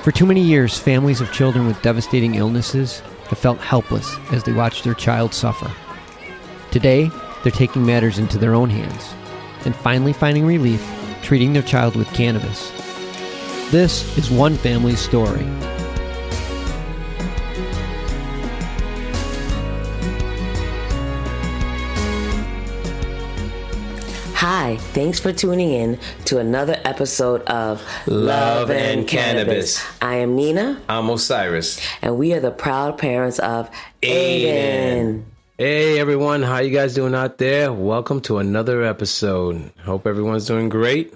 For too many years, families of children with devastating illnesses have felt helpless as they watch their child suffer. Today, they're taking matters into their own hands and finally finding relief treating their child with cannabis. This is one family's story. Hi, thanks for tuning in to another episode of Love and Cannabis. I am Nina. I'm Osiris. And we are the proud parents of Aiden. Hey everyone, how you guys doing out there? Welcome to another episode. Hope everyone's doing great.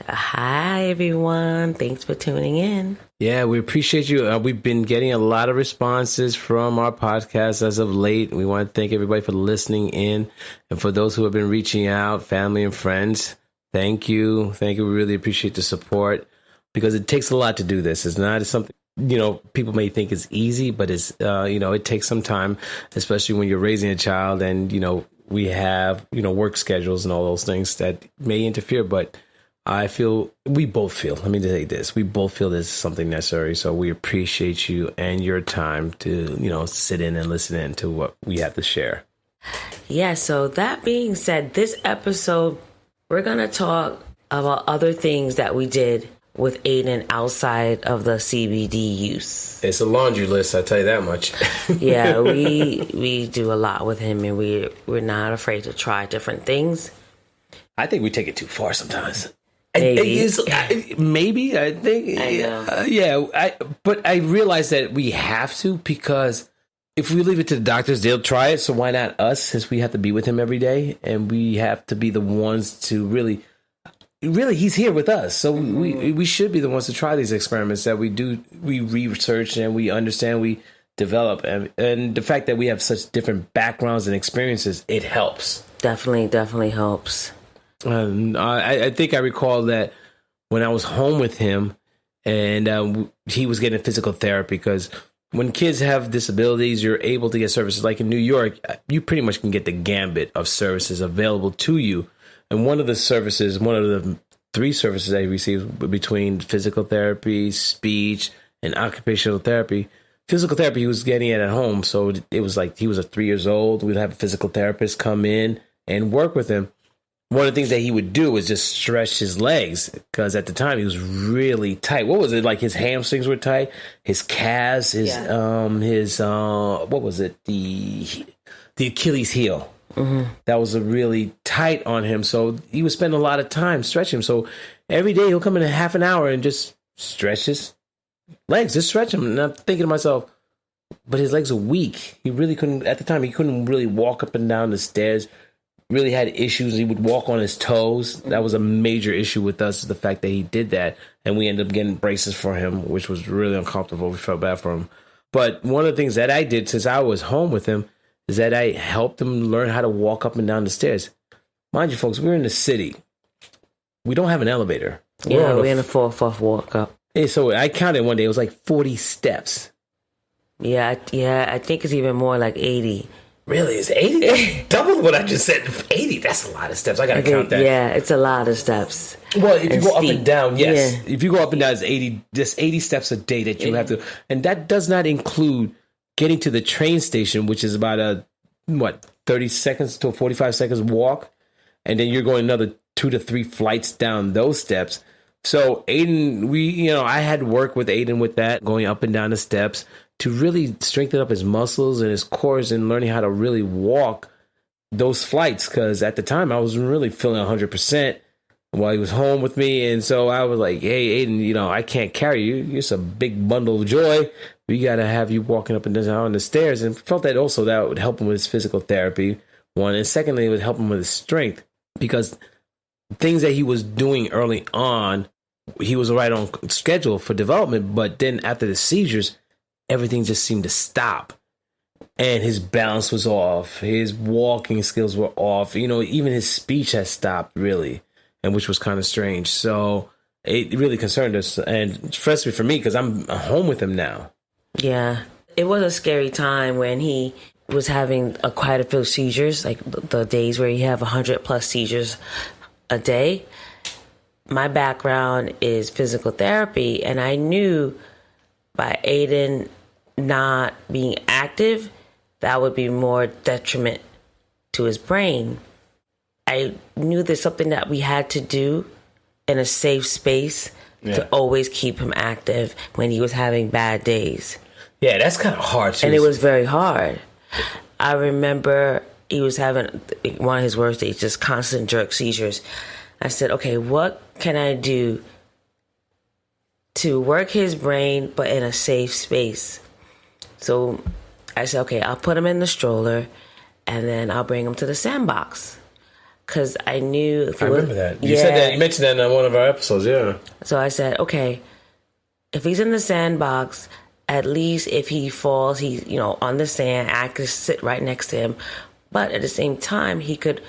Hi everyone, thanks for tuning in. Yeah, we appreciate you. We've been getting a lot of responses from our podcast as of late. We want to thank everybody for listening in. And for those who have been reaching out, family and friends, thank you. Thank you. We really appreciate the support because it takes a lot to do this. It's not something, people may think it's easy, but it's, it takes some time, especially when you're raising a child and, we have, work schedules and all those things that may interfere, but we both feel this is something necessary. So we appreciate you and your time to, sit in and listen in to what we have to share. Yeah. So that being said, this episode, we're going to talk about other things that we did with Aiden outside of the CBD use. It's a laundry list, I tell you that much. Yeah, we do a lot with him and we're not afraid to try different things. I think we take it too far sometimes. Maybe. I think. I know. But I realize that we have to, because if we leave it to the doctors, they'll try it. So why not us, since we have to be with him every day and we have to be the ones to really, he's here with us. So we should be the ones to try these experiments that we research and we understand, we develop. And the fact that we have such different backgrounds and experiences, it helps. Definitely helps. I think I recall that when I was home with him and he was getting physical therapy, because when kids have disabilities, you're able to get services. Like in New York, you pretty much can get the gambit of services available to you. And one of the 3 services I received between physical therapy, speech, and occupational therapy. Physical therapy he was getting it at home. So it was like he was 3 years old. We'd have a physical therapist come in and work with him. One of the things that he would do was just stretch his legs, because at the time he was really tight. What was it? Like his hamstrings were tight, his calves, what was it? The Achilles heel. Mm-hmm. That was really tight on him. So he would spend a lot of time stretching him. So every day he'll come in a half an hour and just stretch his legs, just stretch them. And I'm thinking to myself, but his legs are weak. He really couldn't, at the time, he couldn't really walk up and down the stairs. Really had issues. He would walk on his toes. That was a major issue with us, the fact that he did that. And we ended up getting braces for him, which was really uncomfortable. We felt bad for him. But one of the things that I did since I was home with him is that I helped him learn how to walk up and down the stairs. Mind you, folks, we're in the city. We don't have an elevator. We're in a 4th walk up. Yeah, so I counted one day. It was like 40 steps. Yeah. I think it's even more, like 80. Really? It's 80? That's double what I just said. 80, that's a lot of steps. I got to count that. Yeah, it's a lot of steps. Well, if you go up and down, yes. Yeah. If you go up and down, it's 80, just 80 steps a day that you have to. And that does not include getting to the train station, which is about 30 seconds to 45 seconds walk. And then you're going another 2 to 3 flights down those steps. So Aiden, I had work with Aiden with that, going up and down the steps, to really strengthen up his muscles and his cores and learning how to really walk those flights. Because at the time, I wasn't really feeling 100% while he was home with me. And so I was like, hey, Aiden, I can't carry you. You're just a big bundle of joy. We got to have you walking up and down the stairs. And felt that also that would help him with his physical therapy, one. And secondly, it would help him with his strength. Because things that he was doing early on, he was right on schedule for development. But then after the seizures, everything just seemed to stop. And his balance was off. His walking skills were off. Even his speech has stopped, really, and which was kind of strange. So it really concerned us, and especially for me, because I'm home with him now. Yeah. It was a scary time when he was having quite a few seizures, like the days where he have 100+ seizures a day. my background is physical therapy, and I knew by Aiden not being active, that would be more detriment to his brain. I knew there's something that we had to do in a safe space to always keep him active when he was having bad days. Yeah, that's kind of hard too. And it was very hard. I remember he was having one of his worst days, just constant jerk seizures. I said, okay, what can I do to work his brain but in a safe space? So I said, okay, I'll put him in the stroller and then I'll bring him to the sandbox. Because I knew... I remember that. You said that, you mentioned that in one of our episodes, yeah. So I said, okay, if he's in the sandbox, at least if he falls, he's, on the sand, I could sit right next to him. But at the same time, he could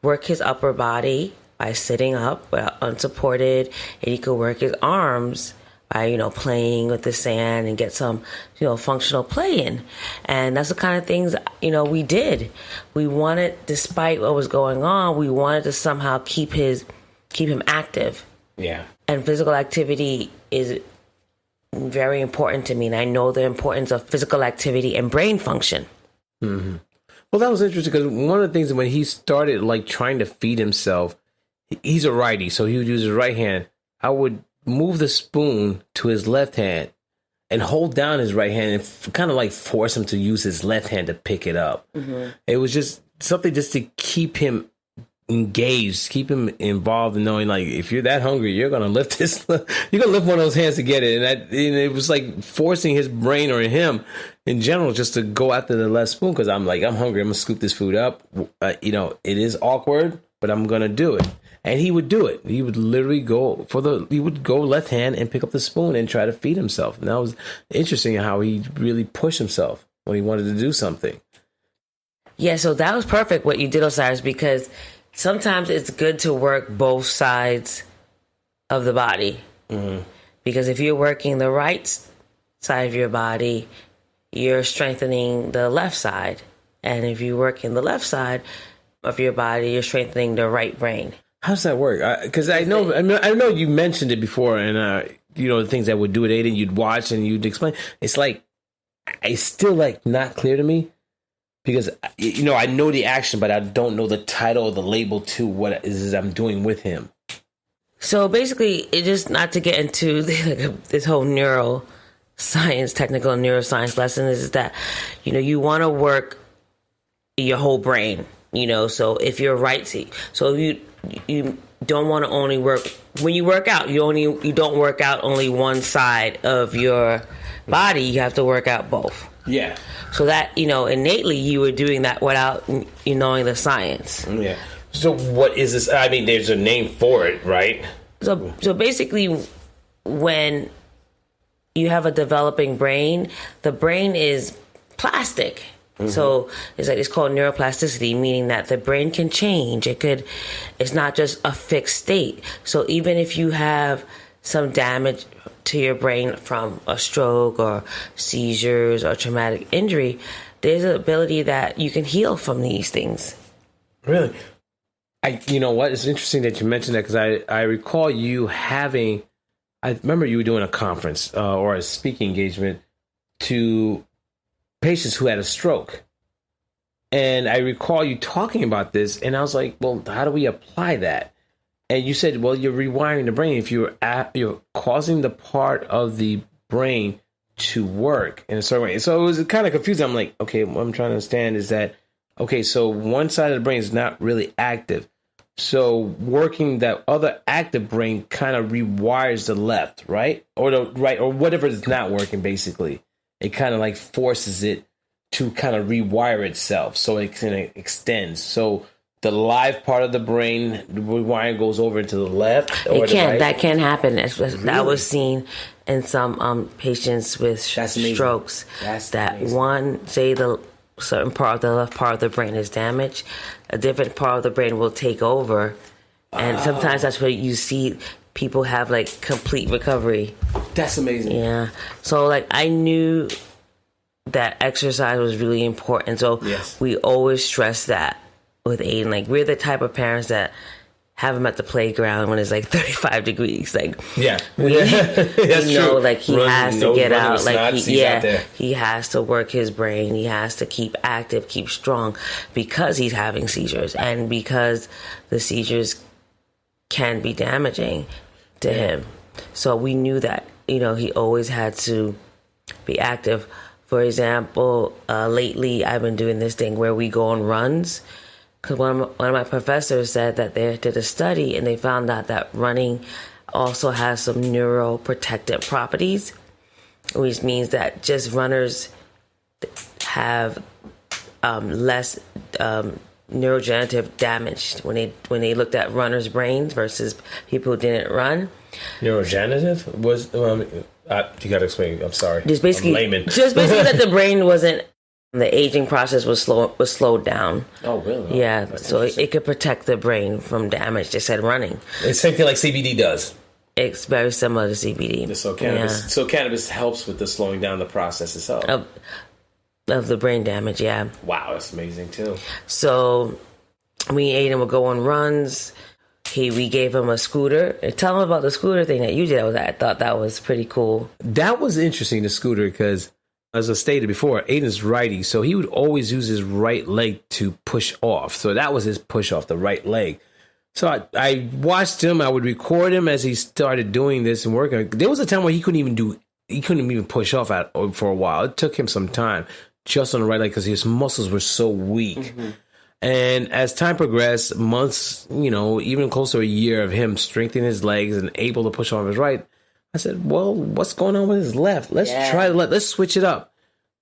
work his upper body by sitting up, unsupported, and he could work his arms by, playing with the sand and get some, functional play in. And that's the kind of things, we did. We wanted, despite what was going on, we wanted to somehow keep him active. Yeah. And physical activity is very important to me. And I know the importance of physical activity and brain function. Mm-hmm. Well, that was interesting because one of the things when he started trying to feed himself, he's a righty, so he would use his right hand. I would move the spoon to his left hand and hold down his right hand and kind of force him to use his left hand to pick it up. Mm-hmm. It was just something just to keep him engaged, keep him involved in knowing if you're that hungry, you're going to lift you're going to lift one of those hands to get it. And it was forcing his brain or him in general just to go after the left spoon because I'm hungry. I'm going to scoop this food up. It is awkward, but I'm going to do it. And he would do it. He would literally he would go left hand and pick up the spoon and try to feed himself. And that was interesting how he really pushed himself when he wanted to do something. Yeah, so that was perfect what you did, Osiris, because sometimes it's good to work both sides of the body. Mm-hmm. Because if you're working the right side of your body, you're strengthening the left side. And if you're working the left side of your body, you're strengthening the right brain. How does that work? Because I know you mentioned it before, and the things that would do it, Aiden, you'd watch and you'd explain. It's it's still not clear to me because I know the action, but I don't know the title or the label to what it is I'm doing with him. So basically, it just not to get into this whole neuroscience, technical neuroscience lesson is that you want to work your whole brain. So if you're right, so if you don't want to only work when you work out. You don't work out only one side of your body. You have to work out both. Yeah. So that innately you were doing that without knowing the science. Yeah. So what is this? I mean, there's a name for it, right? So basically, when you have a developing brain, the brain is plastic. Mm-hmm. So it's called neuroplasticity, meaning that the brain can change. It's not just a fixed state. So even if you have some damage to your brain from a stroke or seizures or traumatic injury, there's an ability that you can heal from these things. Really? You know what? It's interesting that you mentioned that because I recall you having, I remember you were doing a conference or a speaking engagement to patients who had a stroke. And I recall you talking about this, and I was like, well, how do we apply that? And you said, well, you're rewiring the brain. If you're causing the part of the brain to work in a certain way. So it was kind of confusing. I'm like, okay, what I'm trying to understand is that, okay, so one side of the brain is not really active. So working that other active brain kind of rewires the left, right? Or the right, or whatever is not working, basically. It kind of forces it to kind of rewire itself so it can extend. So the live part of the brain, the rewiring goes over into the left. Or that can happen. Really? That was seen in some patients with strokes. That's amazing. One, say the certain part of the left part of the brain is damaged, a different part of the brain will take over. And sometimes that's where you see people have complete recovery. That's amazing. Yeah. So I knew that exercise was really important. So we always stress that with Aiden. We're the type of parents that have him at the playground when it's like 35 degrees. Like, that's true. Like he has to get out. Like he has to work his brain. He has to keep active, keep strong, because he's having seizures, and because the seizures can be damaging to him. So we knew that, he always had to be active. For example, lately I've been doing this thing where we go on runs. Because one of my professors said that they did a study and they found out that running also has some neuroprotective properties, which means that just runners have less neurodegenerative damage when they looked at runners' brains versus people who didn't run. Neurodegenerative was you got to explain. I'm sorry. Just basically that the brain wasn't. The aging process was slowed down. Oh, really? Yeah, so it could protect the brain from damage. They said running. It's the same thing like CBD does. It's very similar to CBD. So cannabis helps with the slowing down the process itself. Of the brain damage, yeah. Wow, that's amazing too. So me and Aiden would go on runs. We gave him a scooter. Tell him about the scooter thing that you did. I thought that was pretty cool. That was interesting, the scooter, because as I stated before, Aiden's righty, so he would always use his right leg to push off. So that was his push off, the right leg. So I watched him. I would record him as he started doing this and working. There was a time where he couldn't even push off for a while. It took him some time just on the right leg because his muscles were so weak. Mm-hmm. And as time progressed, months, even close to a year of him strengthening his legs and able to push off his right, I said, well, what's going on with his left? Let's try the left. Let's switch it up.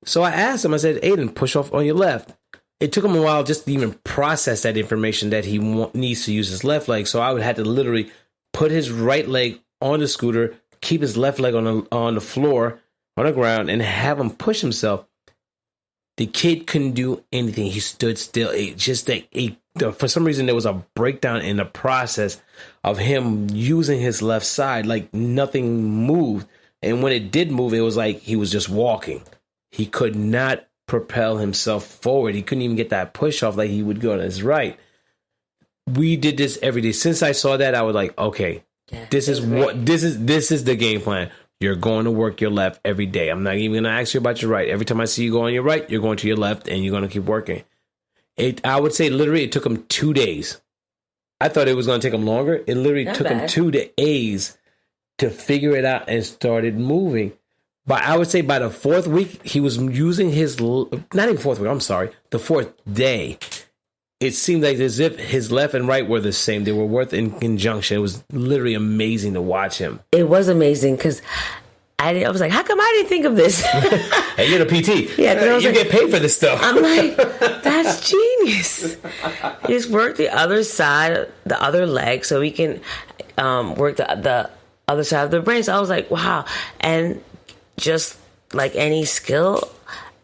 So I asked him, I said, Aiden, push off on your left. It took him a while just to even process that information that he needs to use his left leg. So I would have to literally put his right leg on the scooter, keep his left leg on the floor, on the ground, and have him push himself. The kid couldn't do anything. He stood still. For some reason, there was a breakdown in the process of him using his left side. Like nothing moved. And when it did move, it was like he was just walking. He could not propel himself forward. He couldn't even get that push off like he would go on his right. We did this every day. Since I saw that, I was like, okay, this is the game plan. You're going to work your left every day. I'm not even going to ask you about your right. Every time I see you go on your right, you're going to your left, and you're going to keep working. I would say literally it took him 2 days. I thought it was going to take him longer. It literally took him 2 days to figure it out and started moving. But I would say by the fourth week, he was using the fourth day. It seemed like as if his left and right were the same. They were worked in conjunction. It was literally amazing to watch him. It was amazing because I was like, how come I didn't think of this? Hey, you're the PT. Yeah, you get paid for this stuff. I'm like, that's genius. Just work the other side, the other leg, so we can work the other side of the brain. So I was like, wow. And just like any skill,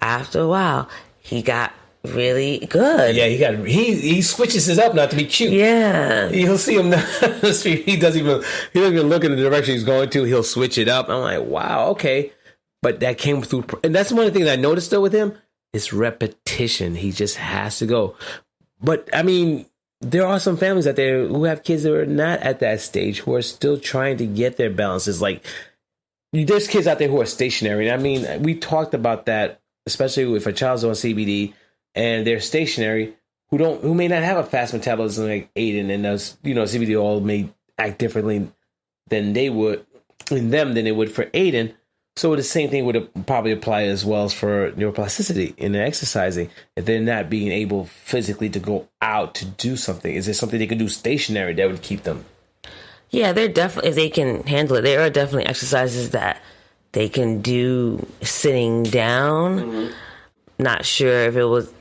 after a while, he got really good. Yeah, he switches it up not to be cute. Yeah, you'll see him down the street. He doesn't even look in the direction he's going to. He'll switch it up. I'm like, wow, okay. But that came through, and that's one of the things I noticed though with him is repetition. He just has to go. But I mean, there are some families out there who have kids that are not at that stage who are still trying to get their balances. Like, there's kids out there who are stationary. And I mean, we talked about that, especially if a child's on CBD. And they're stationary, who may not have a fast metabolism like Aiden, and those, CBD all may act differently than they would in them than it would for Aiden. So the same thing would probably apply as well as for neuroplasticity in the exercising. If they're not being able physically to go out to do something, is there something they can do stationary that would keep them? Yeah, they're definitely, if they can handle it, there are definitely exercises that they can do sitting down. Mm-hmm. Not sure if it was.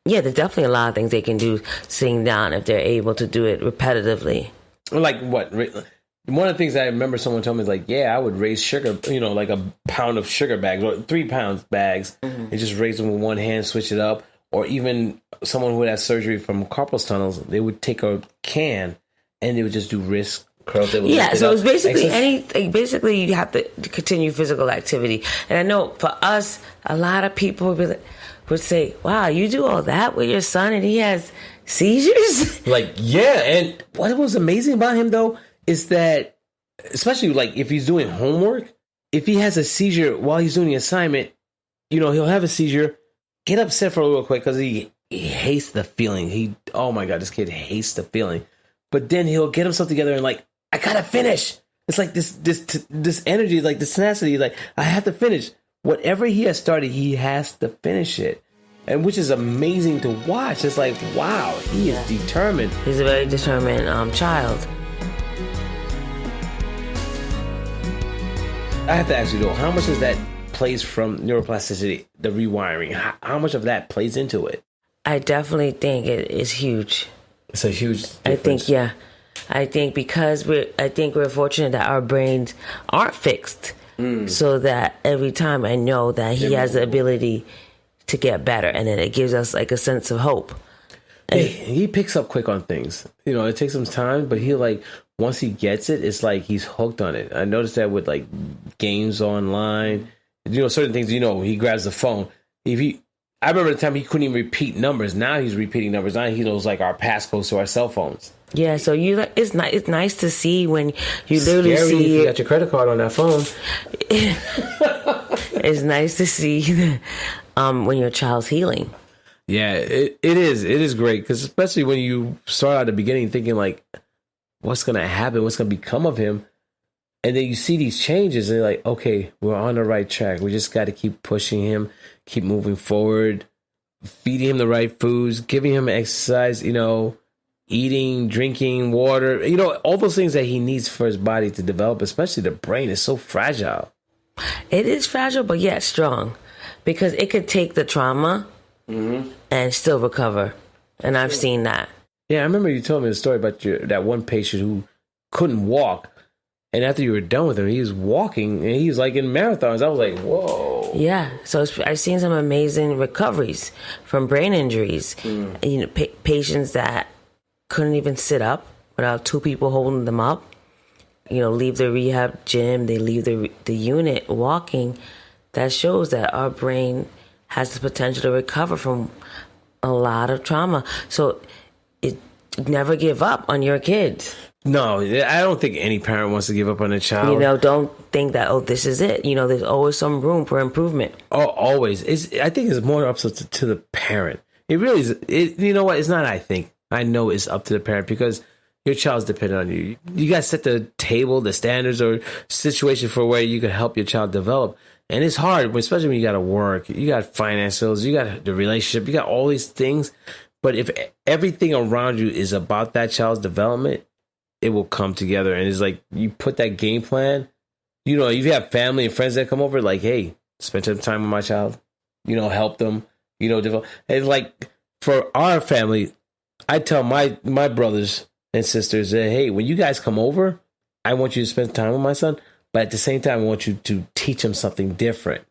Yeah, there's definitely a lot of things they can do sitting down if they're able to do it repetitively. Like what? One of the things I remember someone told me is like, yeah, I would raise sugar, like a pound of sugar bags or 3 pound bags, and just raise them with one hand, switch it up. Or even someone who had surgery from carpal tunnels, they would take a can and they would just do wrist curls. They would so it's basically anything. Basically, you have to continue physical activity. And I know for us, a lot of people would say, wow, you do all that with your son and he has seizures. Like, yeah. And what was amazing about him, though, is that, especially like if he's doing homework, if he has a seizure while he's doing the assignment, he'll have a seizure, get upset for a little quick because he hates the feeling. Oh my God, this kid hates the feeling. But then he'll get himself together and like, I gotta finish. It's like this energy, like this tenacity, like I have to finish. Whatever he has started, he has to finish it. And which is amazing to watch. It's like, wow, he is determined. He's a very determined child. I have to ask you though, how much does that plays from neuroplasticity, the rewiring? How much of that plays into it? I definitely think it is huge. It's a huge difference. I think, yeah. I think because we're fortunate that our brains aren't fixed, so that every time I know that he has the ability to get better, and then it gives us like a sense of hope. He picks up quick on things. It takes him time, but he like once he gets it, it's like he's hooked on it. I noticed that with like games online, certain things. He grabs the phone. I remember the time he couldn't even repeat numbers. Now he's repeating numbers. Now he knows like our passcodes to our cell phones. Yeah, so it's nice to see when you literally see you got your credit card on that phone. It's nice to see when your child's healing. Yeah, it is. It is great because especially when you start at the beginning thinking like, what's going to happen? What's going to become of him? And then you see these changes and you're like, okay, we're on the right track. We just got to keep pushing him, keep moving forward, feeding him the right foods, giving him exercise, eating, drinking, water, all those things that he needs for his body to develop, especially the brain is so fragile. It is fragile, but yet strong because it could take the trauma and still recover. And I've seen that. Yeah, I remember you told me the story about that one patient who couldn't walk. And after you were done with him, he was walking and he was like in marathons. I was like, whoa. Yeah. So I've seen some amazing recoveries from brain injuries. Patients that couldn't even sit up without two people holding them up. Leave the rehab gym. They leave the unit walking. That shows that our brain has the potential to recover from a lot of trauma. So never give up on your kids. No, I don't think any parent wants to give up on a child. Don't think that, this is it. There's always some room for improvement. Oh, always. I think it's more up to the parent. It really is. You know what? It's not I think. I know it's up to the parent because your child's dependent on you. You got to set the table, the standards or situation for where you can help your child develop. And it's hard, especially when you got to work. You got financials, you got the relationship, you got all these things. But if everything around you is about that child's development, it will come together. And it's like you put that game plan. You have family and friends that come over, like, hey, spend some time with my child. Help them. Develop. And like for our family, I tell my brothers and sisters that, hey, when you guys come over, I want you to spend time with my son. But at the same time, I want you to teach him something different.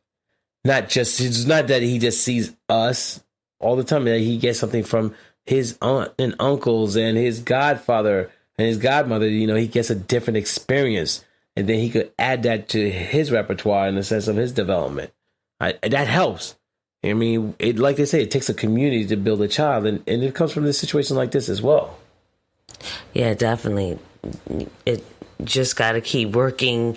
It's not that he just sees us all the time. That he gets something from his aunt and uncles and his godfather and his godmother. He gets a different experience. And then he could add that to his repertoire in the sense of his development. That helps. I mean, like they say, it takes a community to build a child. And it comes from this situation like this as well. Yeah, definitely. It just got to keep working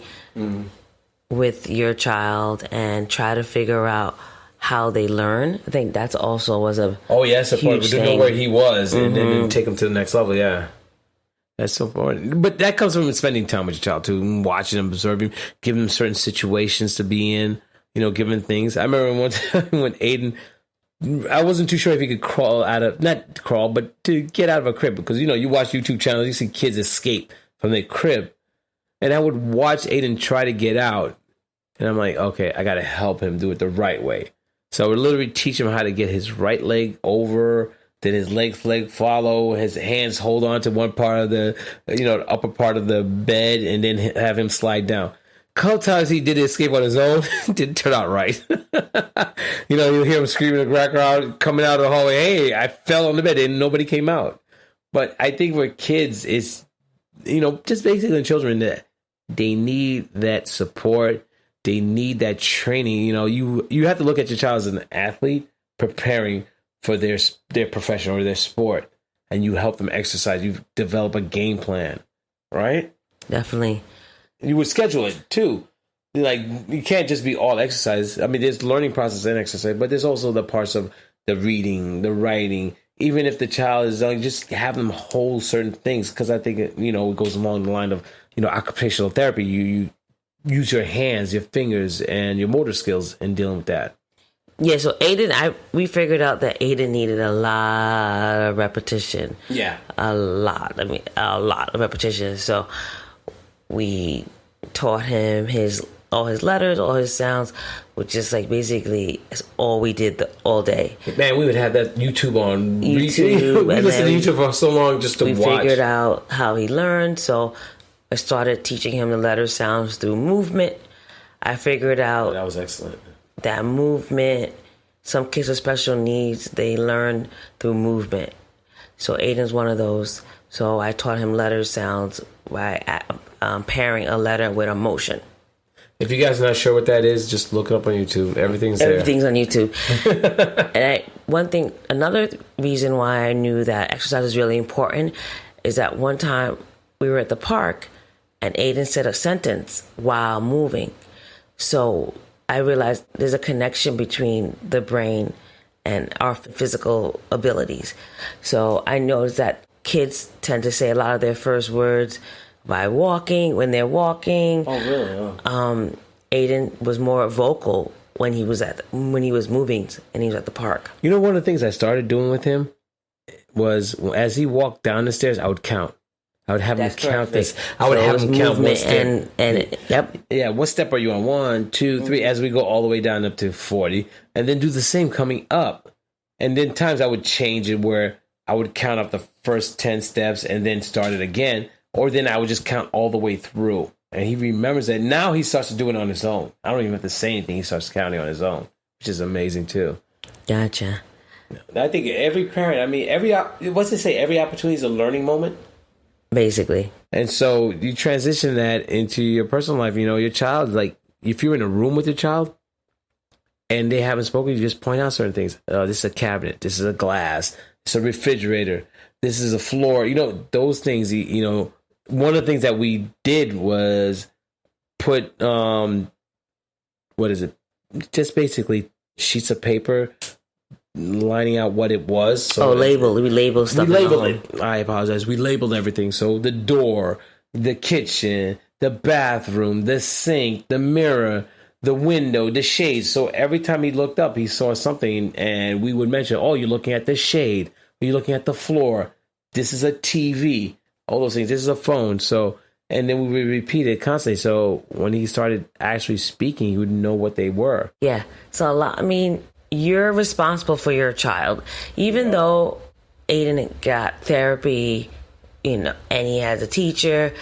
with your child and try to figure out how they learn. I think that's also was a huge to know where he was and then take him to the next level. Yeah, that's so important. But that comes from spending time with your child too, watching them, observing, giving them certain situations to be in. Giving things. I remember one time when Aiden, I wasn't too sure if he could not crawl, but to get out of a crib because you watch YouTube channels, you see kids escape from their crib. And I would watch Aiden try to get out. And I'm like, okay, I got to help him do it the right way. So I would literally teach him how to get his right leg over, then his leg follow, his hands hold on to one part of the, the upper part of the bed, and then have him slide down. A couple times he did escape on his own. Didn't turn out right. You'll hear him screaming in the background, coming out of the hallway, hey, I fell on the bed and nobody came out. But I think for kids, it's, just basically children that they need that support. They need that training. You have to look at your child as an athlete preparing for their profession or their sport. and you help them exercise. You develop a game plan, right? Definitely. You would schedule it too. Like, you can't just be all exercise. I mean, there's learning process and exercise, but there's also the parts of the reading, the writing. Even if the child is young, just have them hold certain things, because I think it goes along the line of occupational therapy. You use your hands, your fingers, and your motor skills in dealing with that. Yeah, so we figured out that Aiden needed a lot of repetition. Yeah. A lot of repetition. So we taught him all his letters, all his sounds, which is like basically is all we did all day. Man, we would have that YouTube on. We listened to YouTube for so long just to watch. We figured out how he learned, so I started teaching him the letter sounds through movement. I figured out that was excellent. That movement, some kids with special needs, they learn through movement. So Aiden's one of those. So I taught him letter sounds by pairing a letter with a motion. If you guys are not sure what that is, just look it up on YouTube. Everything's there. Everything's on YouTube. And another reason why I knew that exercise is really important is that one time we were at the park and Aiden said a sentence while moving. So I realized there's a connection between the brain and our physical abilities. So I noticed that kids tend to say a lot of their first words by walking, when they're walking. Oh, really? Oh. Aiden was more vocal when he was moving and he was at the park. You know, one of the things I started doing with him was as he walked down the stairs, I would count. I would have him count this. I would have him count one step. Yep. Yeah, what step are you on? 1, 2, 3, as we go all the way down up to 40. And then do the same coming up. And then times I would change it where I would count up the first 10 steps and then start it again. Or then I would just count all the way through. And he remembers that. Now he starts to do it on his own. I don't even have to say anything. He starts counting on his own, which is amazing too. Gotcha. I think every parent, what's it say? Every opportunity is a learning moment. Basically. And so you transition that into your personal life. Your child, like if you're in a room with your child and they haven't spoken, you just point out certain things. This is a cabinet. This is a glass. It's a refrigerator. This is a floor. Those things, one of the things that we did was put, just basically sheets of paper lining out what it was. So we label stuff. We labeled it. I apologize. We labeled everything. So the door, the kitchen, the bathroom, the sink, the mirror, the window, the shade. So every time he looked up, he saw something, and we would mention, oh, you're looking at the shade. You're looking at the floor. This is a TV. All those things. This is a phone. So, and then we would repeat it constantly. So when he started actually speaking, he would know what they were. Yeah. So you're responsible for your child. Even though Aiden got therapy, and he has a teacher,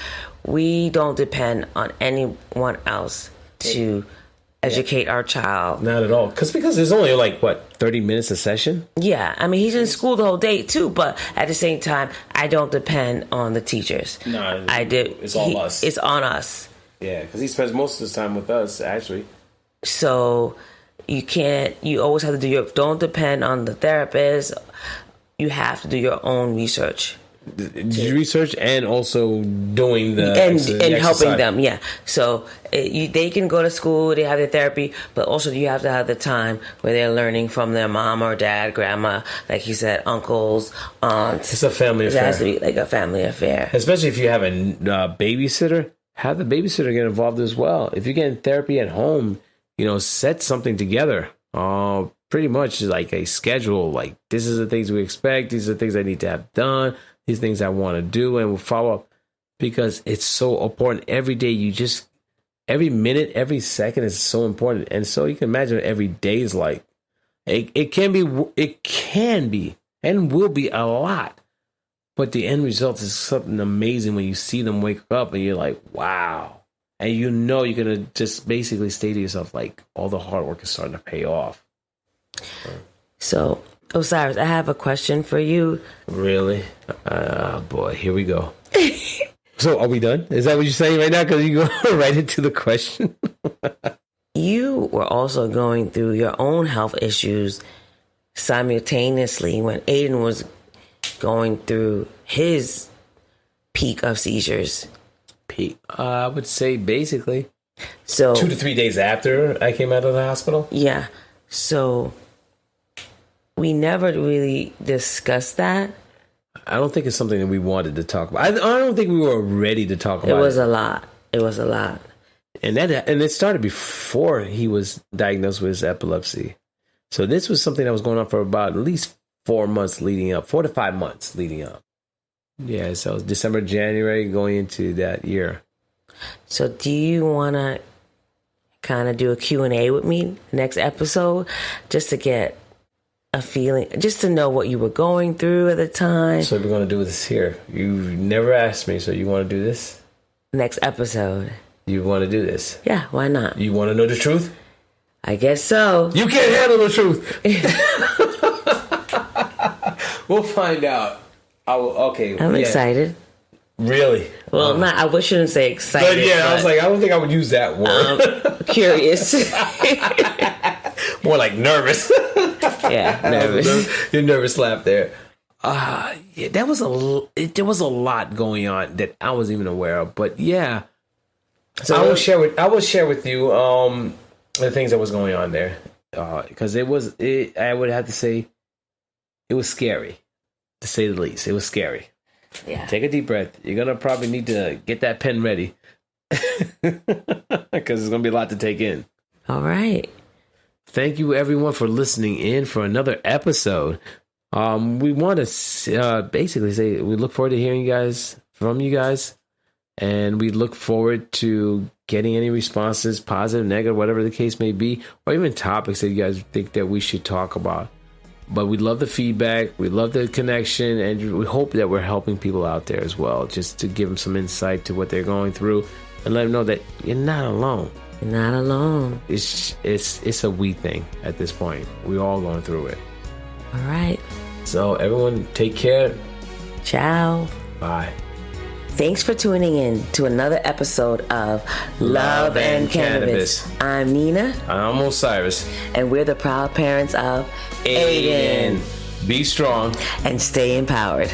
we don't depend on anyone else to educate our child. Not at all. Because there's only 30 minutes a session? Yeah. He's in school the whole day too, but at the same time, I don't depend on the teachers. No, it's all us. It's on us. Yeah, because he spends most of his time with us, actually. So you always have to don't depend on the therapist. You have to do your own research. Research and also doing the and helping them, yeah. So they can go to school, they have their therapy, but also you have to have the time where they're learning from their mom or dad, grandma, like you said, uncles, aunts. It's a family affair. It has to be like a family affair. Especially if you have a babysitter, have the babysitter get involved as well. If you're getting therapy at home, set something together. Pretty much like a schedule. Like, this is the things we expect. These are the things I need to have done. These things I want to do, and we'll follow up, because it's so important. Every day, every minute, every second is so important. And so you can imagine what every day is like. It can be, and will be a lot. But the end result is something amazing when you see them wake up and you're like, wow. And you're going to just basically say to yourself, like, all the hard work is starting to pay off. So, Osiris, I have a question for you. Really? Oh, boy. Here we go. So, are we done? Is that what you're saying right now? Because you go right into the question. You were also going through your own health issues simultaneously when Aiden was going through his peak of seizures? Peak. I would say basically. So 2 to 3 days after I came out of the hospital. Yeah. So we never really discussed that. I don't think it's something that we wanted to talk about. I don't think we were ready to talk about it. It was a lot. It was a lot. And it started before he was diagnosed with his epilepsy. So this was something that was going on for about at least 4 months leading up, 4 to 5 months leading up. Yeah, so it was December, January going into that year. So do you want to kind of do a Q&A with me next episode just to get a feeling, just to know what you were going through at the time? So we're going to do this here. You never asked me, so you want to do this? Next episode. You want to do this? Yeah, why not? You want to know the truth? I guess so. You can't handle the truth. We'll find out. Okay. I'm excited. Really? Well, not. I shouldn't say excited. But yeah, I was like, I don't think I would use that word. Curious. More like nervous. Yeah, nervous. Your nervous laugh there. Yeah, there was a lot going on that I wasn't even aware of. But yeah, so I will share with you the things that was going on there, because I would have to say it was scary, to say the least. It was scary. Yeah. Take a deep breath. You're gonna probably need to get that pen ready, because it's gonna be a lot to take in. All right. Thank you, everyone, for listening in for another episode. We want to basically say we look forward to hearing from you guys, and we look forward to getting any responses, positive, negative, whatever the case may be, or even topics that you guys think that we should talk about. But we love the feedback, we love the connection, and we hope that we're helping people out there as well, just to give them some insight to what they're going through and let them know that you're not alone. You're not alone. It's a we thing at this point. We're all going through it. All right. So everyone, take care. Ciao. Bye. Thanks for tuning in to another episode of Love and Cannabis. I'm Nina. I'm Osiris. And we're the proud parents of Aiden. Be strong. And stay empowered.